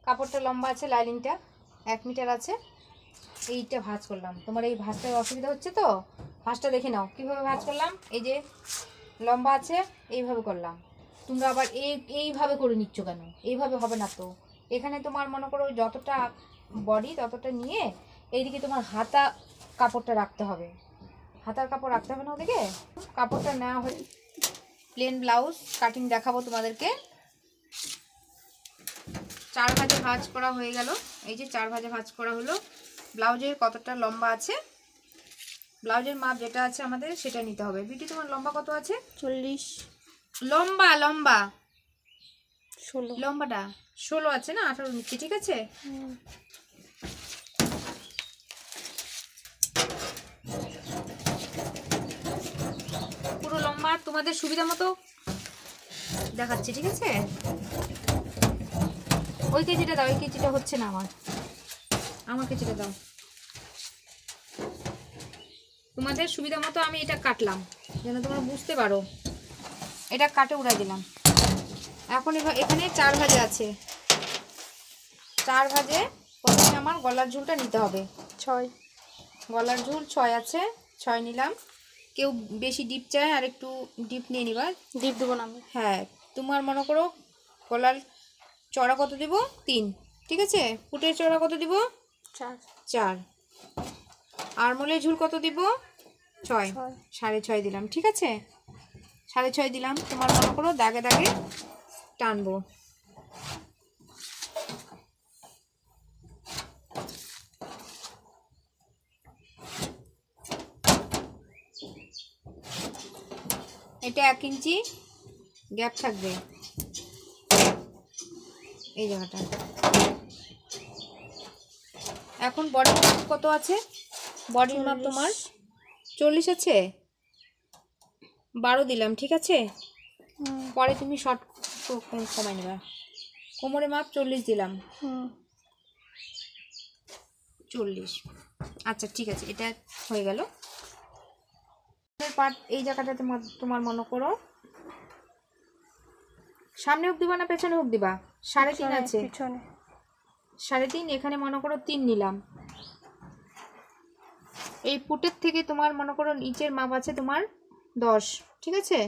কাপড়টা লম্বা আছে, লাইনিংটা 1 মিটার আছে। এইটা ভাঁজ করলাম। তোমার এই ভাঁজটার অসুবিধা হচ্ছে তো, ভাঁজটা দেখে নাও কীভাবে ভাঁজ করলাম। এই যে লম্বা আছে এইভাবে করলাম। তোমরা আবার এইভাবে করে নিচ্ছ কেন? এইভাবে হবে না তো। এখানে তোমার মনে করো যতটা বডি ততটা নিয়ে এইদিকে তোমার হাতা কাপড়টা রাখতে হবে। হাতার কাপড় রাখতে হবে না ওদিকে। কাপড়টা নেওয়া হয়ে প্লেন ব্লাউজ কাটিং দেখাবো তোমাদেরকে। 4 ভাঁজে ভাঁজ করা হয়ে গেল। এই যে 4 ভাঁজে ভাঁজ করা হলো। ব্লাউজের কতটা লম্বা আছে, ব্লাউজের মাপ যেটা আছে আমাদের সেটা নিতে হবে। বিটি তোমার লম্বা কত আছে? 40। লম্বা 16। লম্বাটা 16 আছে না, 18 নিচ্ছি, ঠিক আছে। পুরো লম্বা তোমাদের সুবিধা মতো দেখাচ্ছি, ঠিক আছে। ওই কেজিটা দাও, ওই কেজিটা হচ্ছে না আমার কেজিটা দাও। তোমাদের সুবিধা মতো আমি এটা কাটলাম যেন তোমরা বুঝতে পারো। এটা কাটে উড়াই দিলাম। এখন এখানে 4 ভাঁজে আছে। 4 ভাঁজে প্রথমে আমার গলার ঝুলটা নিতে হবে 6। গলার ঝুল 6 আছে, 6 নিলাম। কেউ বেশি ডিপ চায় আর একটু ডিপ নিয়ে নিবা। ডিপ দেবো না আমি। হ্যাঁ, তোমার মনে করো গলার চড়া কত দিব? 3, ঠিক আছে। ফুটের চড়া কত দিব? 4। আরমোলের ঝুল কত দিব? 6। 6.5 দিলাম, ঠিক আছে। 6.5 দিলাম। তোমার মনে করো দাগে দাগে টানবো। এটা 1 ইঞ্চি গ্যাপ থাকবে এই জায়গাটা। এখন বডির মাপ কত আছে? বডির মাপ তোমার 40 আছে, 12 দিলাম, ঠিক আছে। পরে তুমি শর্ট কমাই নেবা। কোমরের মাপ 40 দিলাম। 40। আচ্ছা ঠিক আছে, এটা হয়ে গেল। পার্ট এই জায়গাটা তোমার মনে করো সামনে হুক দিবা না পেছনে হুক দিবা? 3.5 আছে, 3.5। এখানে মনে করো 3 নিলাম। এই পুটের থেকে তোমার মনে করো নিচের মাপ আছে তোমার 10, ঠিক আছে।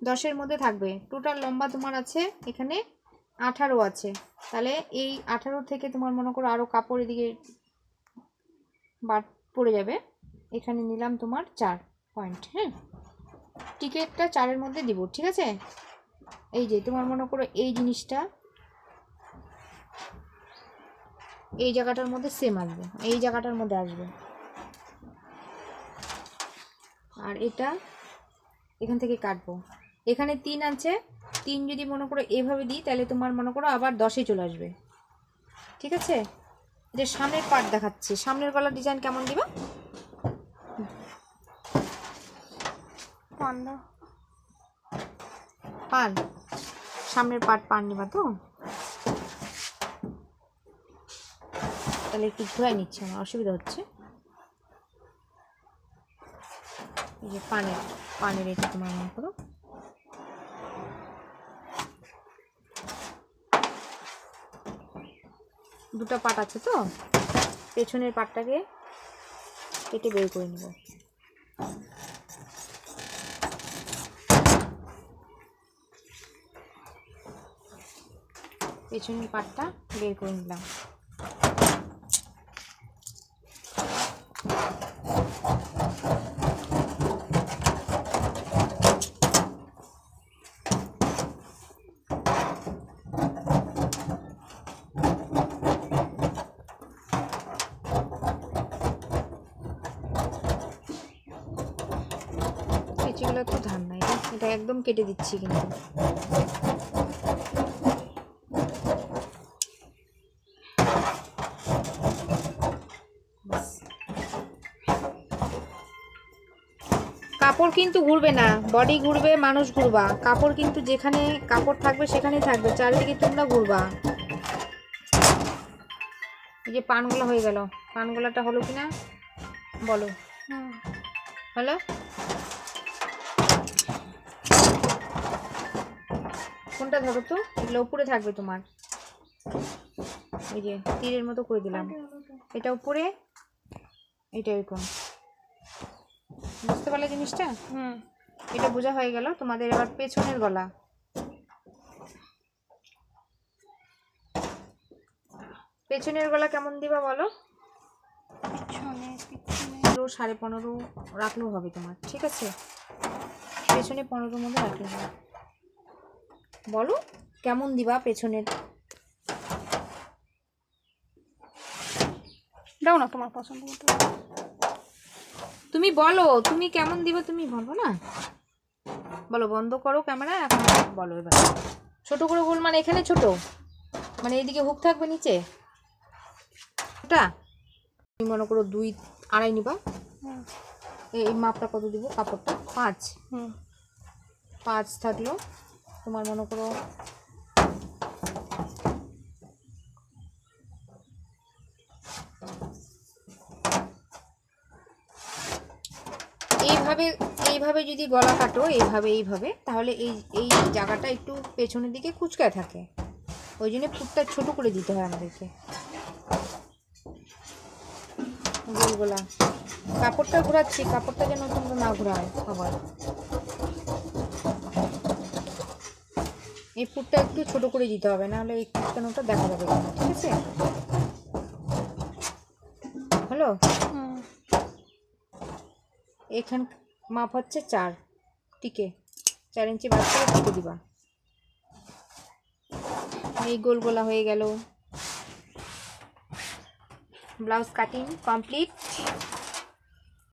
10-এর মধ্যে থাকবে। টোটাল লম্বা তোমার আছে এখানে 18 আছে। তাহলে এই 18 থেকে তোমার মনে করো আরও কাপড় এদিকে বাদ পড়ে যাবে। এখানে নিলাম তোমার 4 পয়েন্ট। হ্যাঁ, টিকেটটা 4-এর মধ্যে দিব, ঠিক আছে। এই যে তোমার মনে করো এই জিনিসটা এই জায়গাটার মধ্যে সেম আসবে, এই জায়গাটার মধ্যে আসবে। আর এটা এখান থেকে কাটবো। এখানে 3 আছে, 3 যদি মনে করো এভাবে দিই তাহলে তোমার মনে করো আবার 10-এ চলে আসবে, ঠিক আছে। যে সামনের পার্ট দেখাচ্ছি, সামনের গলার ডিজাইন কেমন দিবা? পান সামনের পান নিবা তো। তাহলে একটু ঘুরাই নিচ্ছে, আমার অসুবিধা হচ্ছে। এই যে পানের এটা তোমার মনে করো দুটো পাট আছে তো, পেছনের পাটটাকে কেটে বের করে নেব। পেছনের পাটটা বের করে নিলাম। কেচিগুলো তো ধান নাই, এটা একদম কেটে দিচ্ছি কিন্তু। কাপড় কিন্তু ঘুরবে না, বডি ঘুরবে, মানুষ ঘুরবা। কাপড় কিন্তু যেখানে কাপড় থাকবে সেখানেই থাকবে, চারিদিকে তোমরা ঘুরবা। এই যে পানগুলো হয়ে গেল, পানগুলাটা হলো কিনা বলো? হলো। কোনটা ধরো তো, এগুলো উপরে থাকবে তোমার। এই যে তীরের মতো করে দিলাম, এটা উপরে এটা এরকম, বুঝতে পারলে জিনিসটা? এটা বোঝা হয়ে গেল। তোমাদের এবার পেছনের গলা, পেছনের গলা কেমন দিবা বলো? 15.5 রাখলেও হবে তোমার, ঠিক আছে? পেছনে 15 মধ্যে রাখলে হবে। বলো কেমন দিবা পেছনের? দাও না তোমার পছন্দ মতো। তুমি বলো তুমি কেমন দিবা, তুমি বলবো না? বলো, বন্ধ করো ক্যামেরা, এখন বলো এবার। ছোট করে গোল মানে এখানে ছোট, মানে এইদিকে হুক থাকবে নিচে, ওটা তুমি মনে করো 2.5 নিবা। এই মাপটা কত দিব কাপড়টা? 5 থাকলো তোমার, মনে করো এইভাবে, এইভাবে যদি গলা কাটো এইভাবে, তাহলে এই এই জায়গাটা একটু পেছনের দিকে কুচকায় থাকে, ওই জন্য ফুটটা ছোট করে দিতে হয় আমাদেরকে। গোল গলা কাপড়টা ঘোরাচ্ছি, কাপড়টা যেন তোমরা না ঘোরায় আবার। এই ফুটটা একটু ছোট করে দিতে হবে, নাহলে এই কুচকানোটা দেখা যাবে না, ঠিক আছে? হ্যালো, এখান মাপ হচ্ছে 4, টিকে 4 ইঞ্চি বাদ করে টিকে দিবা। এই গোল গোলা হয়ে গেল। Blouse cutting complete.